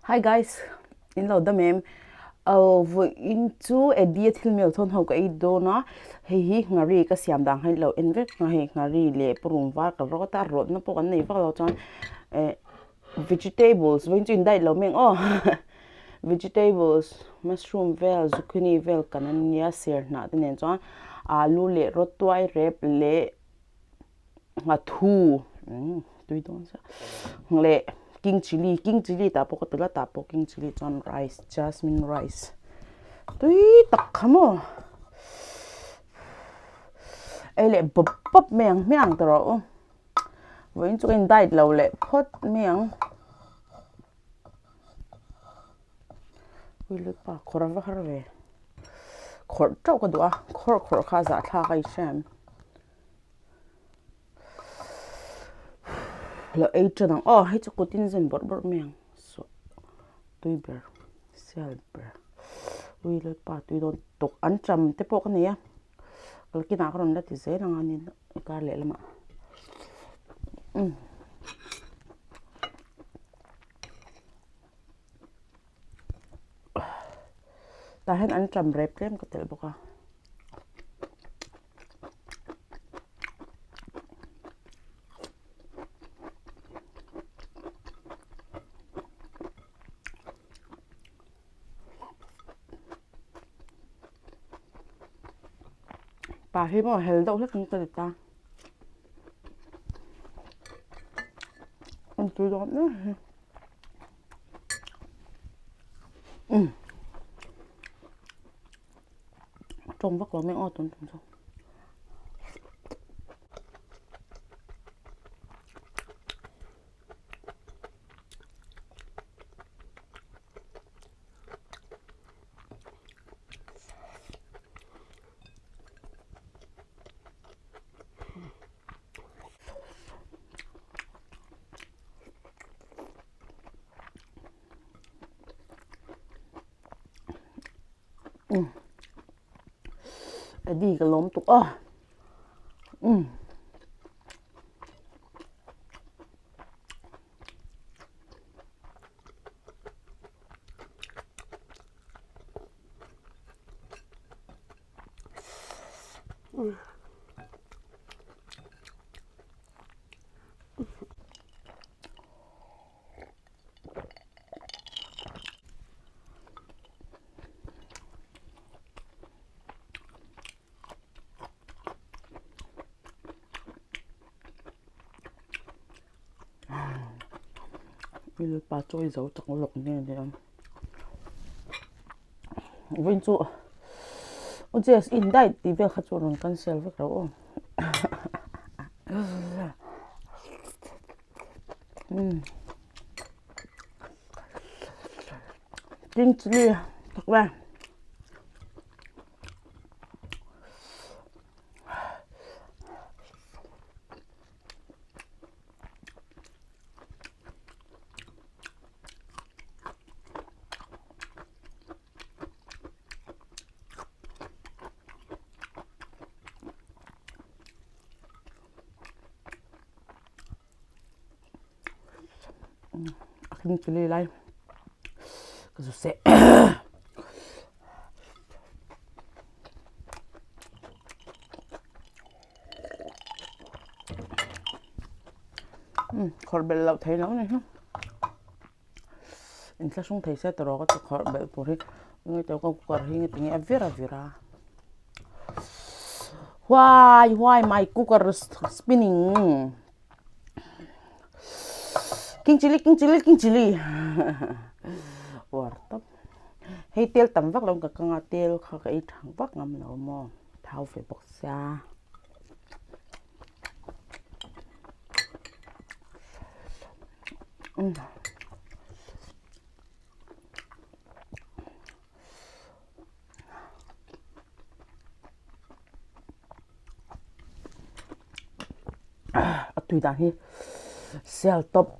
Hi guys, in lo da mem vo into edit thil mel thon ho ka I do na hi ngari ka siam dang hai lo in vek nga hi ngari le purung war ka ro ta ro na po kan nei va lo chan vegetables when in dai lo meng oh vegetables mushroom vel zucchini vel kanan ya ser na den en chan alu le ro twai rep le nga thu tui don sa le king chili ta po ko tela ta po king chili chon rice jasmine rice tui tak khamo ele bop meng meng tro với chú anh đai lâu lệ phốt miếng ui lướt ba khổ ra khá về khổ trâu cái đũa khổ khá giả thà cái xem là ấy cho nó hay cho cô tin dân bớt miếng so tui bер sel bер ui lướt ba tui don tục ăn chậm thế bộ cái này cái nào còn là thì dễ là ngon nên cái lệ lắm ạ ta hết ăn chậm rẹp thêm có thể bốc à bà khi mà hell đâu hết không có được ta ăn tươi đó nữa trông vắt vào mấy ô trông đi cái lốm tục bây giờ bà trôi dấu trong lục như thế vinh trụ ôi giờ in đây thì việc khát chuột con sel với đâu kinh chili thật ra kinh chili này cái sẽ khỏi bể lẩu thấy nấu này không anh sẽ không thấy sẽ từ đó có khỏi bể bổ hi người ta có cooker hi người ta nghe vira why my cooker is spinning king chili wartap hay tel tam vak long ka nga tel kha ka I thang vak ngam lo mo thau fe bok sa tùy đàn hi sel top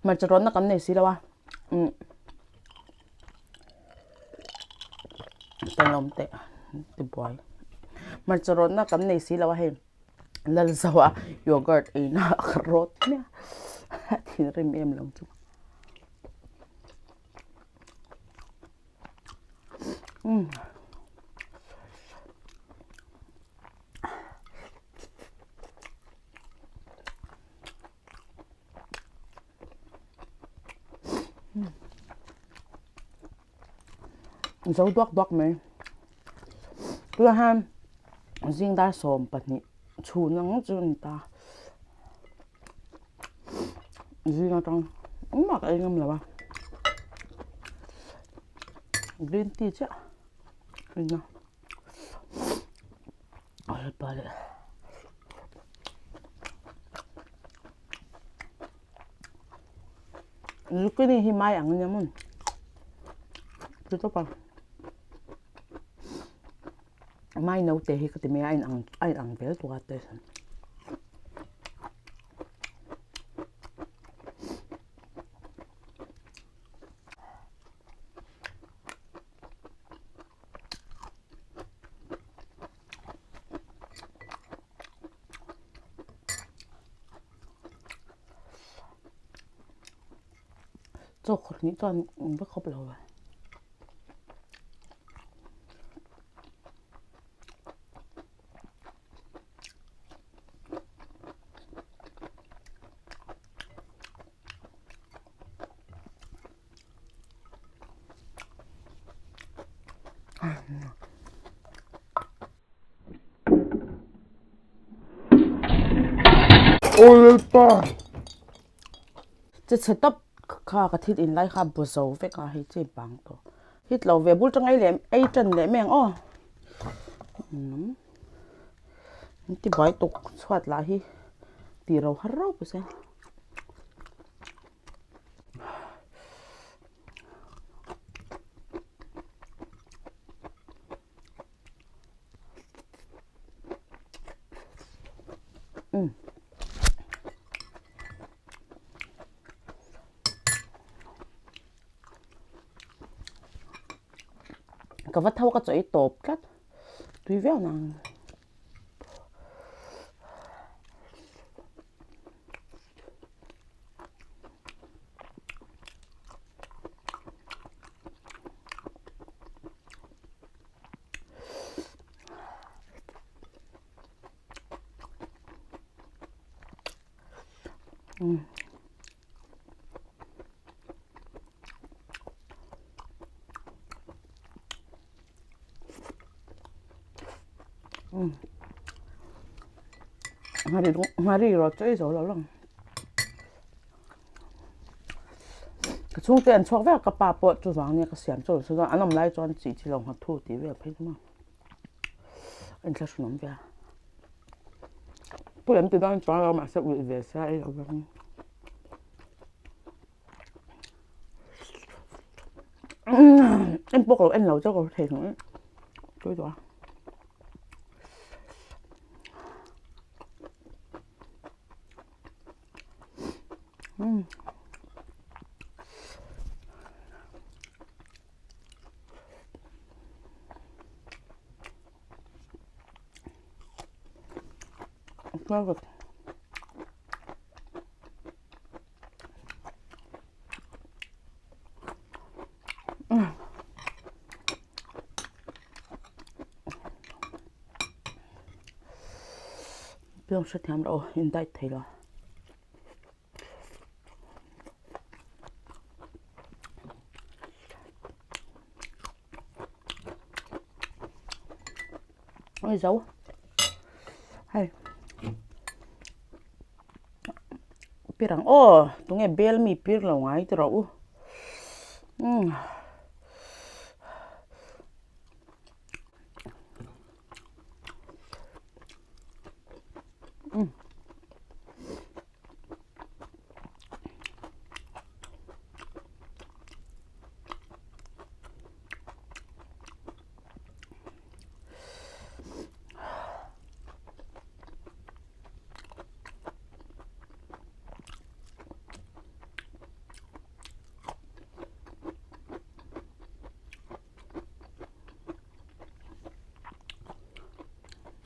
mà cho nó cắn này xí đâu à tên lòng tệ từ bói marcharon na kam nei si lawa he lal zawa yogurt ina akhrot ne thin rim em long chu dấu đoác đoác mấy tôi ham riêng ta sòm bật nhị chủ nắng chun ta riêng nó trong mà cái ngâm là ba green tea chứ riêng nó ôi bà lệ cái này thì mai ăn nha mình tôi tốt bằng mai nấu tê thì cái gì ai ăn béo tôi tê san cho khỏi những toàn bất khóc lâu rồi ôi ba sẽ tập khá cái thịt in lại khá bùa dầu với cả hay chế bằng to thịt lẩu về bút trong ấy lem ấy chân lem mèng ô thì bài tục soát lại hi tì rau hả rau bữa sen cái vắt thau cái chỗ tộp cắt tùy véo nàng Mari rồi chơi rồi lắm cái chung tiền cho về cái bà bột cho rằng cái xiêm cho rồi anh làm lại cho anh chỉ lòng hạt thu thì về phải không anh sẽ xuống về不然对当装了嘛是会về sai rồi em bốc rồi anh nấu cho có thể nữa tôi đó ngon cực Bilang setiap oh intai thấy rồi ôi dấu hay pirang oh tunge bel mi pir lo ngai tro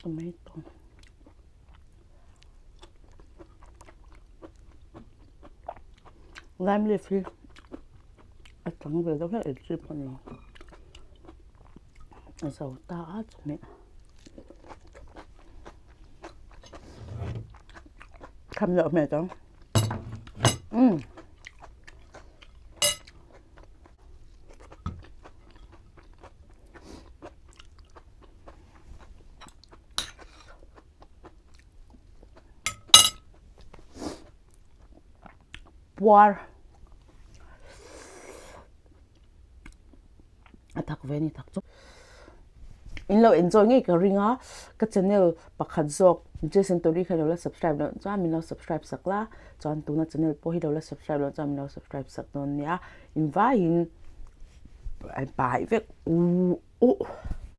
tomato lime leaf hi a tlang ve do la e chi pani a sau ta a chme kham lo me dong puar atak ve ni tak chu in lo enjoy ngai ka ringa ka channel pakhat zok Jason Tori kha lo subscribe lo cha min lo subscribe sakla chan tu na channel po hi lo subscribe lo cha min lo subscribe sak non ya in vai in ai bai ve u